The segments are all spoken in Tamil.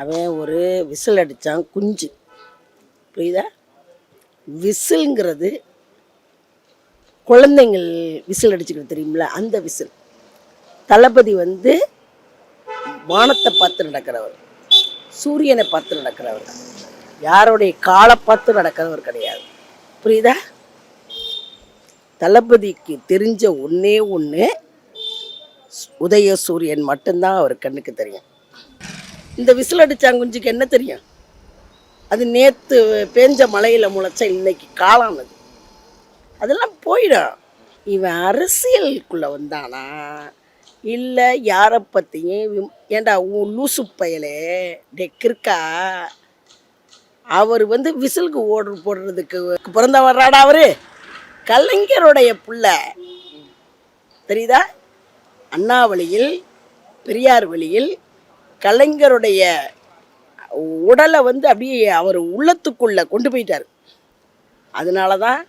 அவன் ஒரு விசில் அடித்தான் குஞ்சு, புரியுதா? விசில்ங்கிறது குழந்தைங்கள் விசில் அடிச்சுக்கிட்டு தெரியுமில்ல, அந்த விசில். தளபதி வந்து வானத்தை பார்த்து நடக்கிறவர், சூரியனை பார்த்து நடக்கிறவர், யாருடைய காலை பார்த்து நடக்கிறவர் கிடையாது, புரியுதா? தளபதிக்கு தெரிஞ்ச ஒன்றே ஒன்று, உதய சூரியன் மட்டும்தான் அவர் கண்ணுக்கு தெரியும். இந்த விசில் அடித்தாங்குஞ்சுக்கு என்ன தெரியும்? அது நேற்று பேஞ்ச மழையில் முளைச்ச இன்னைக்கு காளானது, அதெல்லாம் போயிடும். இவன் அரசியலுக்குள்ளே வந்தானா இல்லை யாரை பற்றியும்? ஏண்டா லூசு பயலே டெக்கிருக்கா, அவர் வந்து விசிலுக்கு ஓடு போடுறதுக்கு பிறந்த வர்றாடா. அவர் கலைஞருடைய புள்ள, தெரியுதா? அண்ணா வழியில், பெரியார் வழியில் கலைஞருடைய உடலை வந்து அப்படியே அவர் உள்ளத்துக்குள்ளே கொண்டு போயிட்டார். அதனால தான்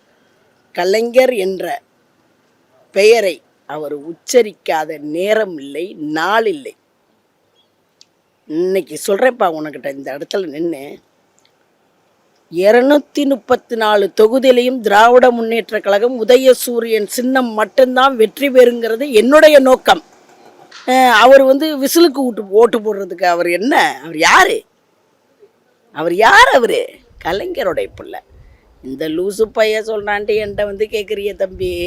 கலைஞர் என்ற பெயரை அவர் உச்சரிக்காத நேரம் இல்லை, நாள் இல்லை. இன்னைக்கு சொல்கிறேன்ப்பா உனக்கிட்ட, இந்த இடத்துல நின்று 234 தொகுதியிலையும் திராவிட முன்னேற்ற கழகம் உதயசூரியன் சின்னம் மட்டும்தான் வெற்றி பெறுங்கிறது என்னுடைய நோக்கம். அவர் வந்து விசிலுக்கு ஓட்டு போடுறதுக்கு அவர் என்ன? அவர் யார்? அவர் கலைஞருடைய பிள்ளை. இந்த லூசு பையன் சொல்கிறான்ட்டு என்கிட்ட வந்து கேட்குறிய தம்பி.